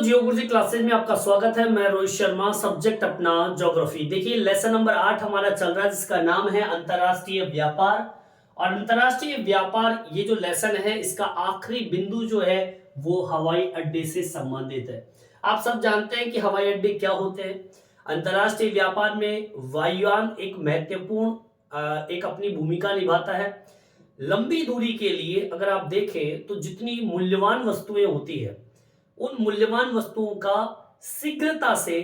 Geography classes में आपका स्वागत है। मैं रोहित शर्मा, सब्जेक्ट अपना ज्योग्राफी। देखिए लेसन नंबर 8 हमारा चल रहा है जिसका नाम है अंतरराष्ट्रीय व्यापार। और अंतरराष्ट्रीय व्यापार ये जो लेसन है इसका आखिरी बिंदु जो है वो हवाई अड्डे से संबंधित है। आप सब जानते हैं कि हवाई अड्डे क्या होते हैं। अंतरराष्ट्रीय व्यापार में वायुयान एक महत्वपूर्ण एक अपनी भूमिका निभाता है। लंबी दूरी के लिए अगर आप देखें तो जितनी मूल्यवान वस्तुएं होती है उन मूल्यवान वस्तुओं का शीघ्रता से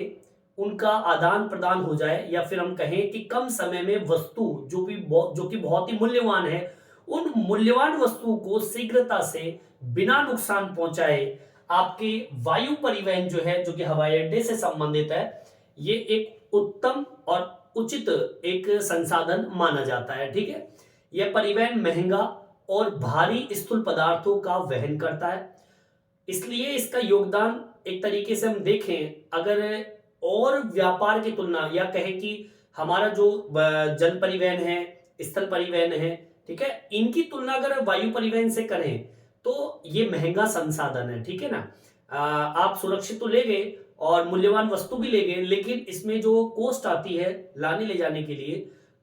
उनका आदान प्रदान हो जाए, या फिर हम कहें कि कम समय में वस्तु जो कि बहुत ही मूल्यवान है उन मूल्यवान वस्तुओं को शीघ्रता से बिना नुकसान पहुंचाए आपके वायु परिवहन जो है, जो कि हवाई अड्डे से संबंधित है, ये एक उत्तम और उचित एक संसाधन माना जाता है। ठीक है, यह परिवहन महंगा और भारी स्थूल पदार्थों का वहन करता है, इसलिए इसका योगदान एक तरीके से हम देखें अगर और व्यापार की तुलना, या कहें कि हमारा जो जल परिवहन है, स्थल परिवहन है, ठीक है, इनकी तुलना अगर वायु परिवहन से करें तो ये महंगा संसाधन है। ठीक है ना, आप सुरक्षित तो ले गए और मूल्यवान वस्तु भी ले गए, लेकिन इसमें जो कॉस्ट आती है लाने ले जाने के लिए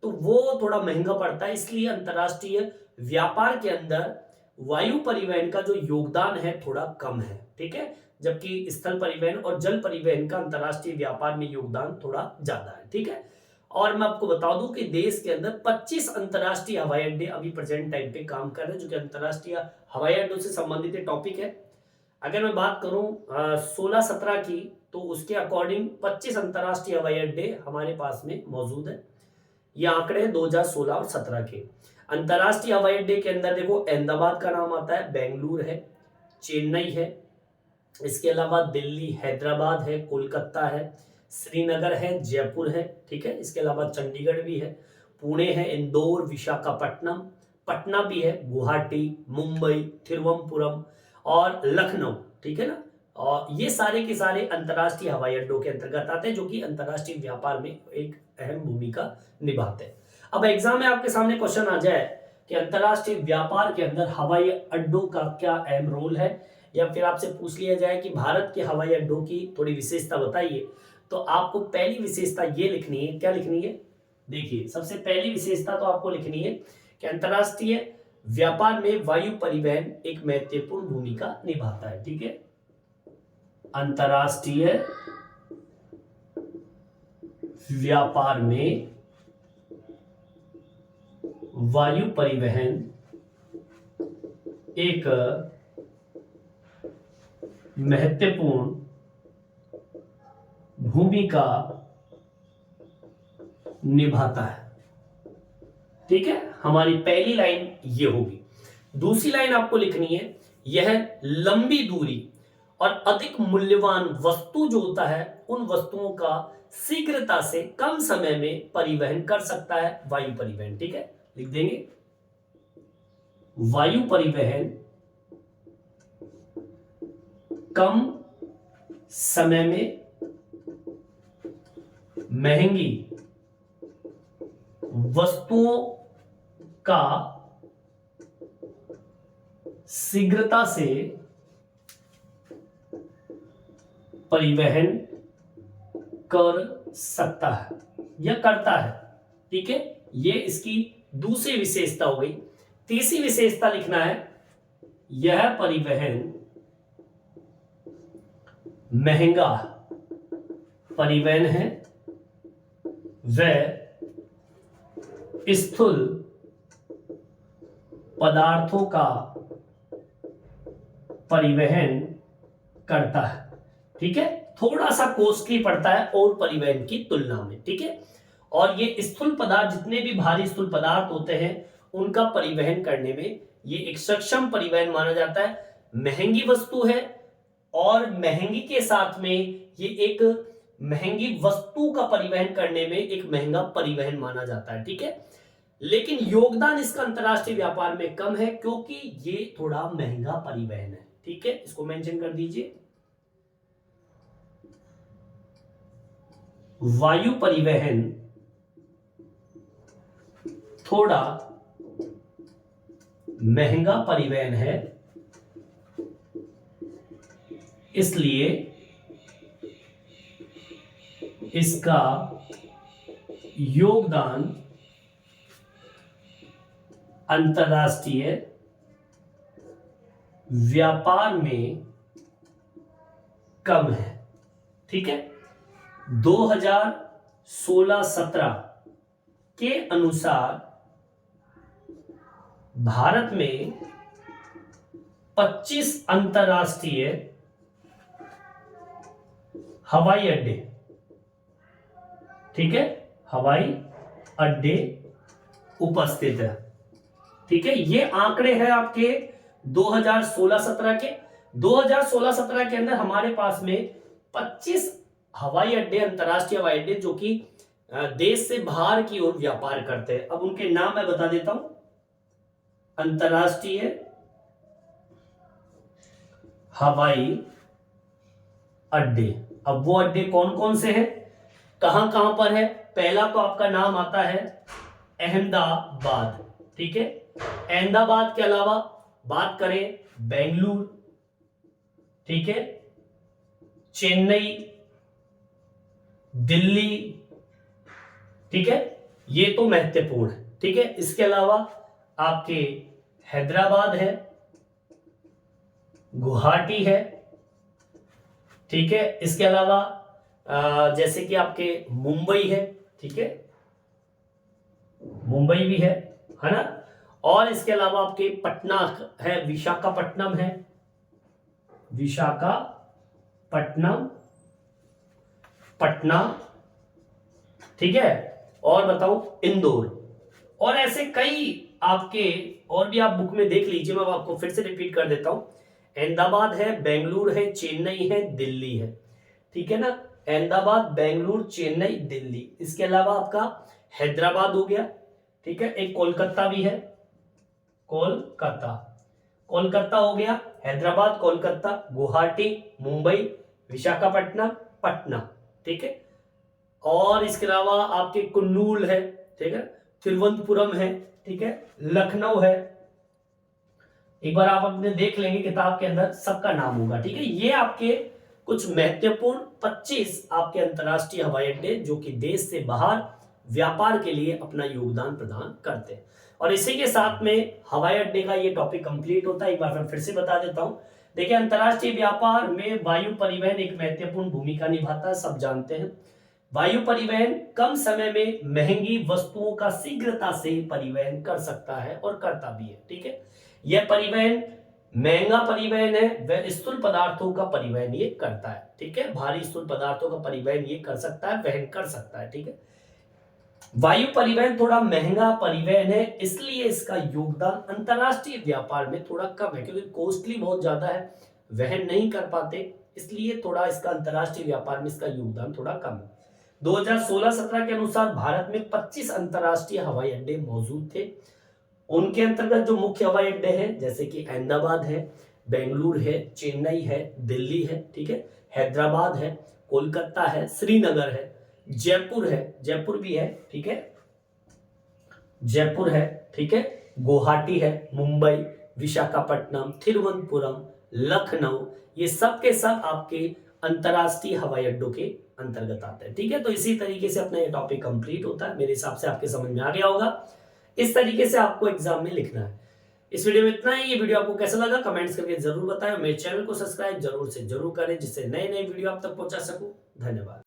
तो वो थोड़ा महंगा पड़ता है। इसलिए अंतरराष्ट्रीय व्यापार के अंदर वायु परिवहन का जो योगदान है थोड़ा कम है। ठीक है, जबकि स्थल परिवहन और जल परिवहन का अंतरराष्ट्रीय व्यापार में योगदान थोड़ा ज्यादा है। ठीक है, और मैं आपको बता दूं कि देश के अंदर 25 अंतरराष्ट्रीय हवाई अड्डे अभी प्रेजेंट टाइम पे काम कर रहे हैं, जो कि अंतरराष्ट्रीय हवाई अड्डों से संबंधित टॉपिक है। अगर मैं बात करूं 16-17 की, तो उसके अकॉर्डिंग 25 अंतरराष्ट्रीय हवाई अड्डे हमारे पास में मौजूद है। ये आंकड़े हैं 2016 और 17 के। अंतरराष्ट्रीय हवाई अड्डे के अंदर देखो अहमदाबाद का नाम आता है, बेंगलुरु है, चेन्नई है, इसके अलावा दिल्ली, हैदराबाद है, कोलकाता है, श्रीनगर है, जयपुर है। ठीक है, इसके अलावा चंडीगढ़ भी है, पुणे है, इंदौर, विशाखापट्टनम, पटना भी है, गुवाहाटी, मुंबई, तिरुवनंतपुरम और लखनऊ। ठीक है ना, और ये सारे के सारे अंतरराष्ट्रीय हवाई अड्डों के अंतर्गत आते हैं, जो कि अंतरराष्ट्रीय व्यापार में एक अहम भूमिका निभाते हैं। अब एग्जाम में आपके सामने क्वेश्चन आ जाए कि अंतरराष्ट्रीय व्यापार के अंदर हवाई अड्डों का क्या अहम रोल है, या फिर आपसे पूछ लिया जाए कि भारत के हवाई अड्डों की थोड़ी विशेषता बताइए, तो आपको पहली विशेषता ये लिखनी है। क्या लिखनी है? देखिए, सबसे पहली विशेषता तो आपको लिखनी है कि अंतरराष्ट्रीय व्यापार में वायु परिवहन एक महत्वपूर्ण भूमिका निभाता है। ठीक है, अंतरराष्ट्रीय व्यापार में वायु परिवहन एक महत्वपूर्ण भूमिका निभाता है। ठीक है, हमारी पहली लाइन ये होगी। दूसरी लाइन आपको लिखनी है, यह लंबी दूरी और अधिक मूल्यवान वस्तु जो होता है उन वस्तुओं का शीघ्रता से कम समय में परिवहन कर सकता है वायु परिवहन। ठीक है, लिख देंगे वायु परिवहन कम समय में महंगी वस्तुओं का शीघ्रता से परिवहन कर सकता है या करता है। ठीक है, ये इसकी दूसरी विशेषता हो गई। तीसरी विशेषता लिखना है, यह परिवहन महंगा परिवहन है, वह स्थूल पदार्थों का परिवहन करता है। ठीक है, थोड़ा सा कॉस्टली पड़ता है और परिवहन की तुलना में। ठीक है, और ये स्थूल पदार्थ, जितने भी भारी स्थूल पदार्थ होते हैं उनका परिवहन करने में ये एक सक्षम परिवहन माना जाता है। महंगी वस्तु है और महंगी के साथ में ये एक महंगी वस्तु का परिवहन करने में एक महंगा परिवहन माना जाता है। ठीक है, लेकिन योगदान इसका अंतरराष्ट्रीय व्यापार में कम है क्योंकि ये थोड़ा महंगा परिवहन है। ठीक है, इसको मेंशन कर दीजिए। वायु परिवहन थोड़ा महंगा परिवहन है, इसलिए इसका योगदान अंतरराष्ट्रीय व्यापार में कम है। ठीक है, 2016-17 के अनुसार भारत में 25 अंतरराष्ट्रीय हवाई अड्डे, ठीक है, हवाई अड्डे उपस्थित है। ठीक है, ये आंकड़े हैं आपके 2016-17 के। 2016-17 के अंदर हमारे पास में 25 हवाई अड्डे, अंतरराष्ट्रीय हवाई अड्डे जो कि देश से बाहर की ओर व्यापार करते हैं। अब उनके नाम मैं बता देता हूं। अंतरराष्ट्रीय हवाई अड्डे, अब वो अड्डे कौन कौन से हैं, कहां कहां पर है? पहला तो आपका नाम आता है अहमदाबाद। ठीक है, अहमदाबाद के अलावा बात करें बेंगलुरु, ठीक है, चेन्नई, दिल्ली, ठीक है, ये तो महत्वपूर्ण है। ठीक है, इसके अलावा आपके हैदराबाद है, गुवाहाटी है, ठीक है, इसके अलावा जैसे कि आपके मुंबई है, ठीक है, मुंबई भी है ना, और इसके अलावा आपके पटना है, विशाखापट्टनम है, विशाखापट्टनम, पटना, ठीक है, और बताऊं इंदौर, और ऐसे कई आपके और भी आप बुक में देख लीजिए। मैं आपको फिर से रिपीट कर देता हूं। अहमदाबाद है, बेंगलुरु है, चेन्नई है, दिल्ली है। ठीक है ना, अहमदाबाद, बेंगलुरु, चेन्नई, दिल्ली। इसके अलावा आपका हैदराबाद हो गया, ठीक है, एक कोलकाता भी है, कोलकाता, कोलकाता हो गया, हैदराबाद, कोलकाता, गुवाहाटी, मुंबई, विशाखापट्टनम, पटना। ठीक है, और इसके अलावा आपके कुन्नूल है, ठीक है, तिरुवनंतपुरम है, ठीक है, लखनऊ है। एक बार आप अपने देख लेंगे किताब के अंदर, सबका नाम होगा। ठीक है, ये आपके कुछ महत्वपूर्ण 25 आपके अंतरराष्ट्रीय हवाई अड्डे जो कि देश से बाहर व्यापार के लिए अपना योगदान प्रदान करते हैं। और इसी के साथ में हवाई अड्डे का ये टॉपिक कंप्लीट होता है। एक बार मैं फिर से बता देता हूं। देखिए, अंतरराष्ट्रीय व्यापार में वायु परिवहन एक महत्वपूर्ण भूमिका निभाता है, सब जानते हैं। वायु परिवहन कम समय में महंगी वस्तुओं का शीघ्रता से परिवहन कर सकता है और करता भी है। ठीक है, यह परिवहन महंगा परिवहन है, वह स्थूल पदार्थों का परिवहन ये करता है। ठीक है, भारी स्थूल पदार्थों का परिवहन ये कर सकता है, वहन कर सकता है। ठीक है, वायु परिवहन थोड़ा महंगा परिवहन है, इसलिए इसका योगदान अंतरराष्ट्रीय व्यापार में थोड़ा कम है, क्योंकि कॉस्टली बहुत ज्यादा है, वहन नहीं कर पाते, इसलिए थोड़ा इसका अंतरराष्ट्रीय व्यापार में इसका योगदान थोड़ा कम है। 2016-17 के अनुसार भारत में 25 अंतरराष्ट्रीय हवाई अड्डे मौजूद थे। उनके अंतर्गत जो मुख्य हवाई अड्डे हैं जैसे कि अहमदाबाद है, बेंगलुरु है, चेन्नई है, दिल्ली है, ठीक है, हैदराबाद है, कोलकाता है, श्रीनगर है, जयपुर है, जयपुर भी है, ठीक है, जयपुर है, ठीक है, गुवाहाटी है, मुंबई, विशाखापट्टनम, तिरुवनंतपुरम, लखनऊ, ये सब के सब आपके अंतरराष्ट्रीय हवाई अड्डों के अंतर्गत आते हैं। ठीक है, तो इसी तरीके से अपना ये टॉपिक कंप्लीट होता है। मेरे हिसाब से आपके समझ में आ गया होगा। इस तरीके से आपको एग्जाम में लिखना है। इस वीडियो में इतना ही। ये वीडियो आपको कैसा लगा कमेंट्स करके जरूर बताएं। मेरे चैनल को सब्सक्राइब जरूर से जरूर करें, जिससे नए नए वीडियो आप तक पहुंचा सकूं। धन्यवाद।